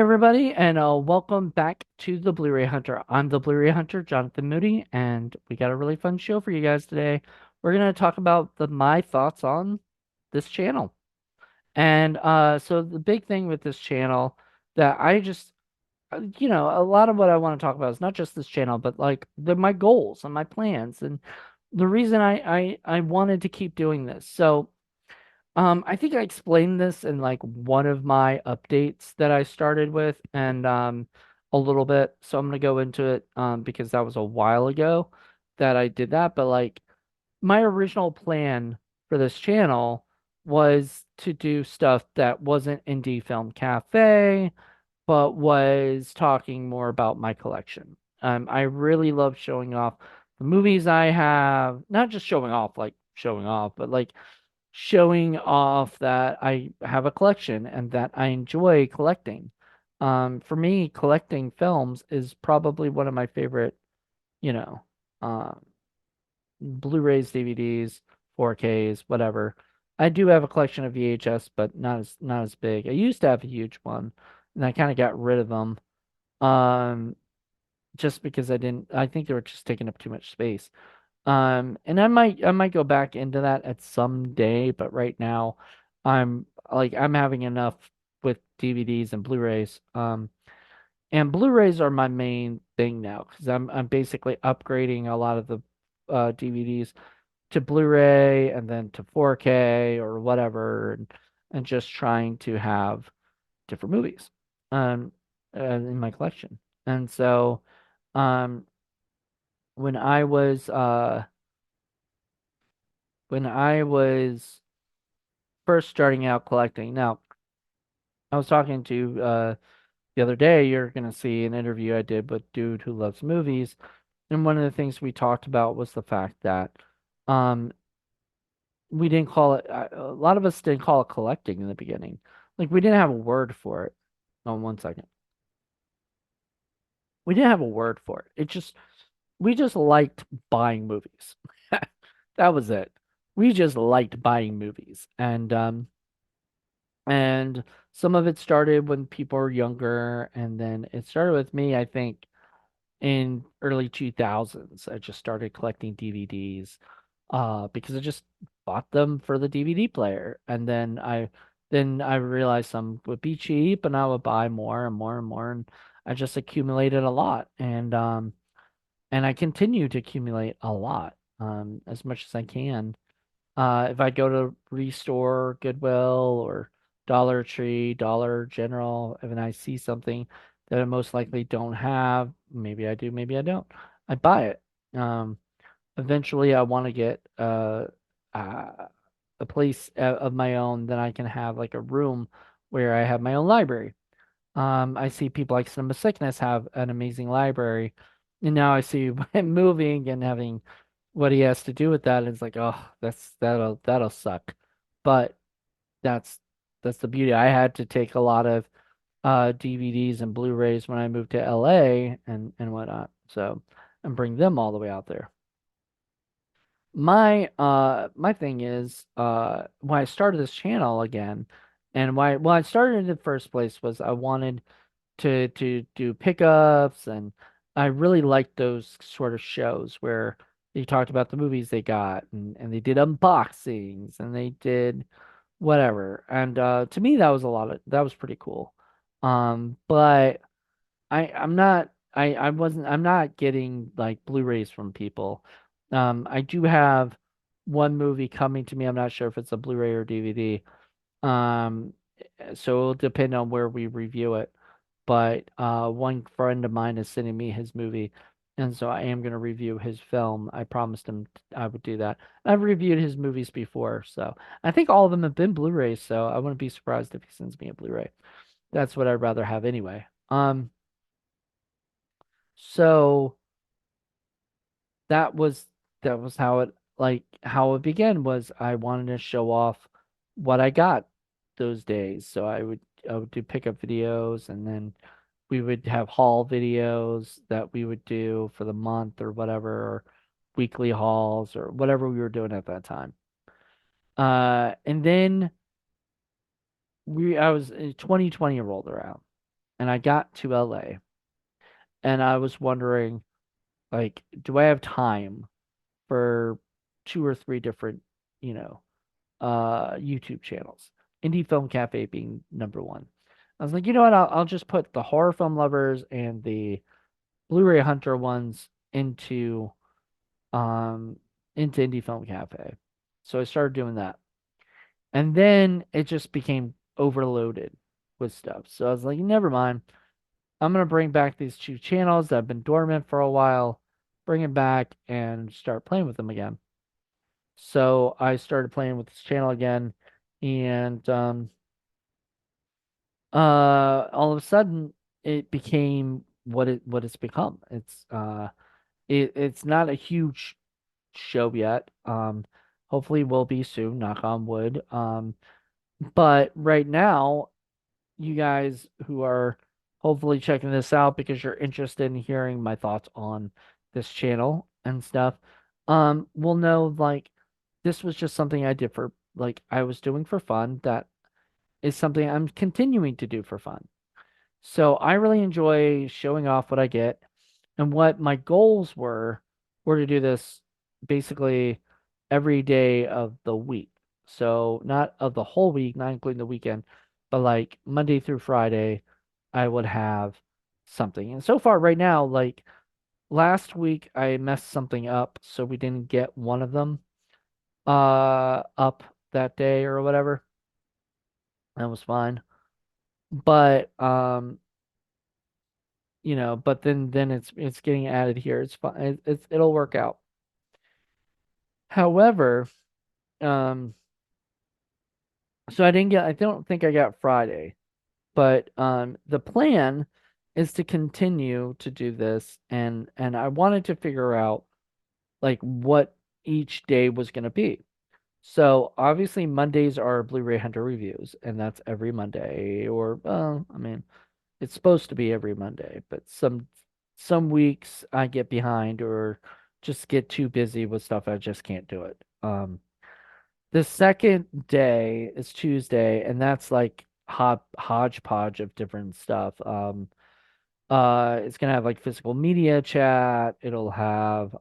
everybody, and welcome back to the Blu Ray Hunter. I'm the Blu Ray Hunter, Jonathan Moody, and we got a really fun show for you guys today. We're gonna talk about my thoughts on this channel. And so the big thing with this channel that I just a lot of what I want to talk about is not just this channel, but like my goals and my plans and the reason I wanted to keep doing this. So I think I explained this in like one of my updates that I started with and a little bit. So I'm gonna go into it because that was a while ago that I did that. But like my original plan for this channel was to do stuff that wasn't Indie Film Cafe, but was talking more about my collection. I really love showing off the movies I have, not just showing off like showing off, but like showing off that I have a collection and that I enjoy collecting. For me, collecting films is probably one of my favorite, you know, um, Blu-rays, DVDs, 4Ks, whatever. I do have a collection of VHS, but not as big. I used to have a huge one, and I kind of got rid of them. Um, just because I think they were just taking up too much space. And I might go back into that at some day, but right now I'm having enough with DVDs and Blu-rays. And Blu-rays are my main thing now because I'm basically upgrading a lot of the DVDs to Blu-ray and then to 4K or whatever, and just trying to have different movies um in my collection. And so um when I was uh when I was first starting out collecting. Now, I was talking to the other day, you're gonna see an interview I did with Dude Who Loves Movies, and one of the things we talked about was the fact that um we didn't call it a lot of us didn't call it collecting in the beginning. Like we didn't have a word for it. Oh, one second. We didn't have a word for it. We just liked buying movies. That was it. We just liked buying movies. And some of it started when people were younger, and then it started with me, I think, in early 2000s. I just started collecting DVDs because I just bought them for the DVD player. And then I realized some would be cheap and I would buy more and more and more, and I just accumulated a lot. And I continue to accumulate a lot, as much as I can. If I go to Restore, Goodwill, or Dollar Tree, Dollar General, and I see something that I most likely don't have, maybe I do, maybe I don't, I buy it. Um, Eventually, I want to get uh, a place of my own that I can have like a room where I have my own library. I see people like Cinema Sickness have an amazing library, and now I see him moving and having what he has to do with that. And it's like, oh, that'll suck. But that's that's the beauty. I had to take a lot of DVDs and Blu-rays when I moved to LA and whatnot, so and bring them all the way out there. My thing is when I started this channel again, and why I started in the first place was I wanted to do pickups, and I really liked those sort of shows where they talked about the movies they got, and they did unboxings and they did whatever. And to me that was pretty cool. But I'm not getting like Blu-rays from people. I do have one movie coming to me. I'm not sure if it's a Blu-ray or DVD. Um, so it'll depend on where we review it. But one friend of mine is sending me his movie, and so I am going to review his film. I promised him I would do that. I've reviewed his movies before, so I think all of them have been Blu-rays, so I wouldn't be surprised if he sends me a Blu-ray. That's what I'd rather have anyway. So that was that was how it began was I wanted to show off what I got those days. So I would do pickup videos, and then we would have haul videos that we would do for the month or whatever, or weekly hauls or whatever we were doing at that time. And then we I was 2020 rolled around. and I got to LA and I was wondering, like, do I have time for two or three different, you know, YouTube channels? Indie Film Cafe being number one. I was like, you know what? I'll just put the horror film lovers and the Blu Ray Hunter ones um into Indie Film Cafe. So I started doing that. And then it just became overloaded with stuff. So I was like, never mind. I'm gonna bring back these two channels that have been dormant for a while, bring it back and start playing with them again. So I started playing with this channel again, and all of a sudden it became what it's become. It's not a huge show yet. Hopefully will be soon, knock on wood. But right now, you guys who are hopefully checking this out because you're interested in hearing my thoughts on this channel and stuff, will know like this was just something I did for like I was doing for fun. That is something I'm continuing to do for fun. So I really enjoy showing off what I get, and what my goals were to do this basically every day of the week. So not of the whole week, not including the weekend, but like Monday through Friday, I would have something. And so far right now, like last week I messed something up, so we didn't get one of them up that day or whatever. That was fine. But but then it's getting added here. It's fine. It'll work out. However, um, so I don't think I got Friday, but the plan is to continue to do this, and I wanted to figure out like what each day was going to be. So obviously Mondays are Blu-ray Hunter reviews, and that's every Monday, or I mean, it's supposed to be every Monday, but some weeks I get behind or just get too busy with stuff. I just can't do it. The second day is Tuesday, and that's like hodgepodge of different stuff. It's gonna have like physical media chat. It'll have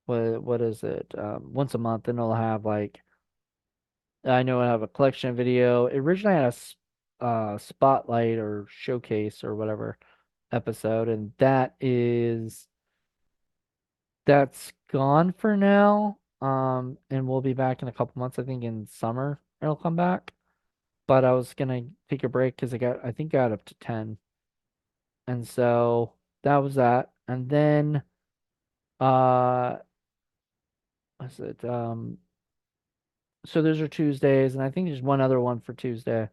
what is it? Once a month, and it'll have like I know I have a collection video. It originally had spotlight or showcase or whatever episode, and that's gone for now. And we'll be back in a couple months. I think in summer it'll come back. But I was gonna take a break because I think I got up to 10, and so that was that. And then what's it? So those are Tuesdays, and I think there's one other one for Tuesday.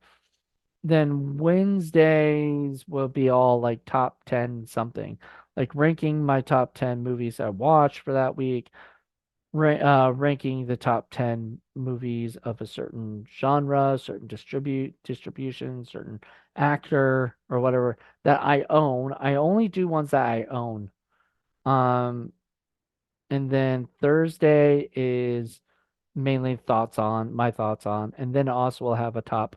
Then Wednesdays will be all like top 10 something, like ranking my top 10 movies I watched for that week, ranking the top 10 movies of a certain genre, certain distribution, certain actor or whatever that I own. I only do ones that I own. Um, and then Thursday is mainly my thoughts on, and then also we'll have a top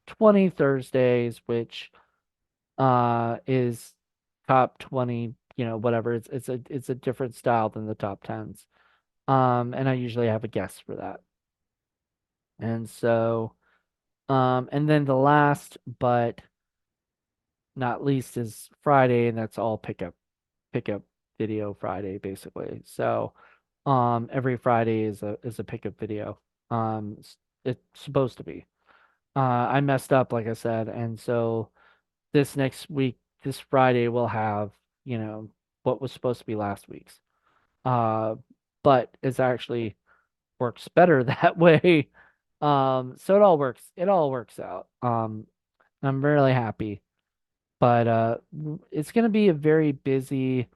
20 Thursdays, which is top 20, whatever. It's a different style than the top 10s. And I usually have a guest for that. And so and then the last but not least is Friday, and that's all pickup video Friday basically. So every Friday is a pickup video. It's supposed to be. I messed up like I said, and so this next week, this Friday, we'll have, what was supposed to be last week's. Uh, but it's actually works better that way. So it all works out. I'm really happy. But it's gonna be a very busy,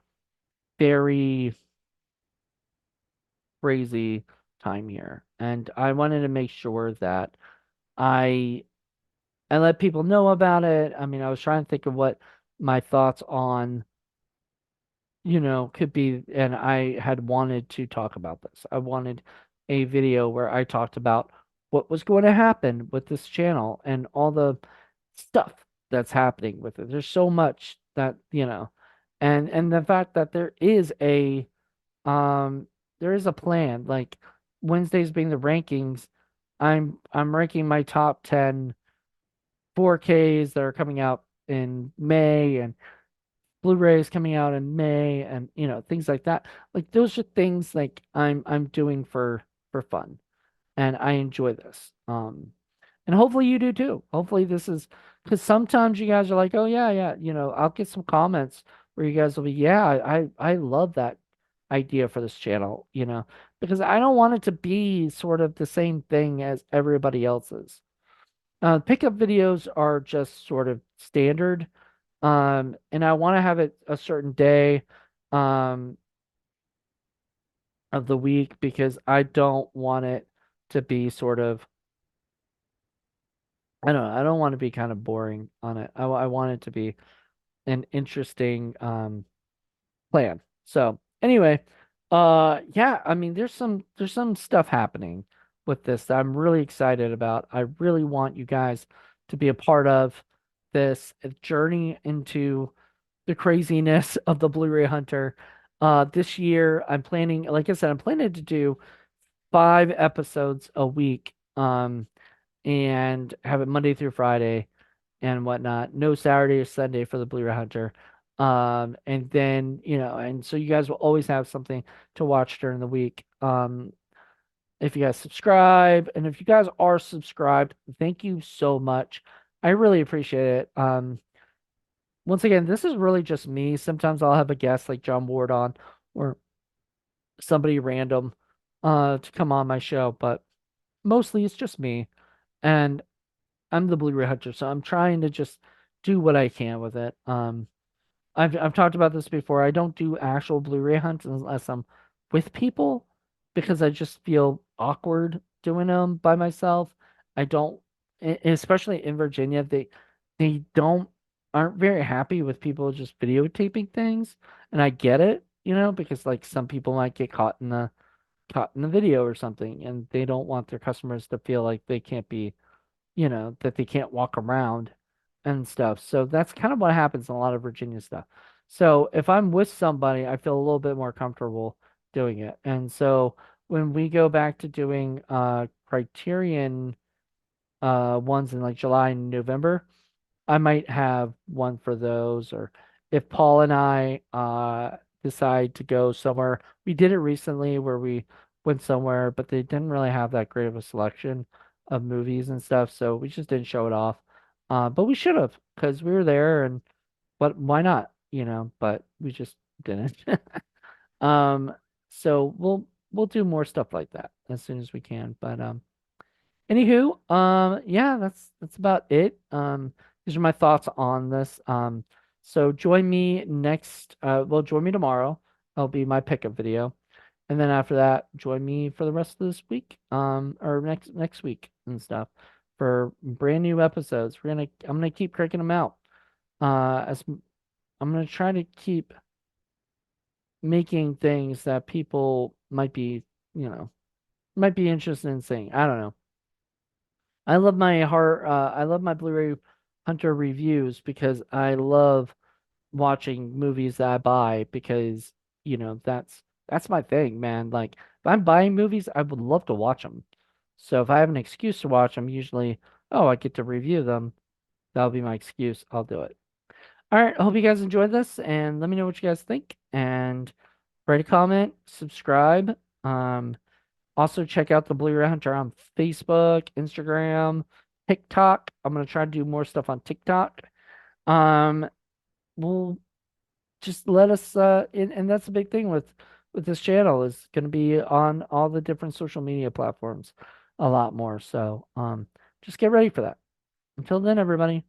very crazy time here. And I wanted to make sure that I I let people know about it. I mean, I was trying to think of what my thoughts on could be, and I had wanted to talk about this. I wanted a video where I talked about what was going to happen with this channel and all the stuff. that's happening with it. There's so much that, and the fact that um there is a plan. Like Wednesdays being the rankings, I'm ranking my top 10 4Ks that are coming out in May, and Blu-rays coming out in May, and things like that. Like those are things like I'm doing for fun, and I enjoy this. And hopefully you do too. Hopefully this is because sometimes you guys are like, oh yeah, yeah, I'll get some comments where you guys will be, yeah, I love that idea for this channel, because I don't want it to be sort of the same thing as everybody else's. Pickup videos are just sort of standard. And I want to have it a certain day um of the week because I don't want it to be sort of, I don't know, I don't want to be kind of boring on it. I want it to be an interesting plan. So anyway, yeah, I mean there's some stuff happening with this that I'm really excited about. I really want you guys to be a part of this journey into the craziness of the Blu-ray Hunter. This year I'm planning, like I said, I'm planning to do 5 episodes a week, and have it Monday through Friday and whatnot. No Saturday or Sunday for the Blu-ray Hunter. And then, and so you guys will always have something to watch during the week. If you guys subscribe, and if you guys are subscribed, thank you so much. I really appreciate it. Once again, this is really just me. Sometimes I'll have a guest like John Ward on, or somebody random to come on my show, but mostly it's just me. And I'm the Blu-ray Hunter, so I'm trying to just do what I can with it. I've talked about this before. I don't do actual Blu-ray hunts unless I'm with people because I just feel awkward doing them by myself. I don't, especially in Virginia, they don't aren't very happy with people just videotaping things, and I get it, because like some people might get caught in the video or something, and they don't want their customers to feel like they can't be, that they can't walk around and stuff. So that's kind of what happens in a lot of Virginia stuff. So if I'm with somebody, I feel a little bit more comfortable doing it. And so when we go back to doing Criterion ones in like July and November, I might have one for those. Or if Paul and I decide to go somewhere, we did it recently where we went somewhere, but they didn't really have that great of a selection of movies and stuff, so we just didn't show it off. But we should have, because we were there, and but why not? But we just didn't. Um, so we'll do more stuff like that as soon as we can. But anywho, yeah, that's about it. These are my thoughts on this. So join me join me tomorrow. That'll be my pickup video. And then after that, join me for the rest of this week, or next week and stuff for brand new episodes. I'm gonna keep cranking them out. As I'm gonna try to keep making things that people might be interested in seeing. I don't know. I love my Blu-ray Hunter reviews because I love watching movies that I buy because, that's my thing, man. Like if I'm buying movies, I would love to watch them. So if I have an excuse to watch them, usually, oh, I get to review them. That'll be my excuse. I'll do it. All right. I hope you guys enjoyed this, and let me know what you guys think, and write a comment, subscribe. Also check out the Blu Ray Hunter on Facebook, Instagram, TikTok. I'm gonna try to do more stuff on TikTok. Um, we'll just let us and that's the big thing with this channel is gonna be on all the different social media platforms a lot more. So just get ready for that. Until then, everybody,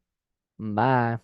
bye.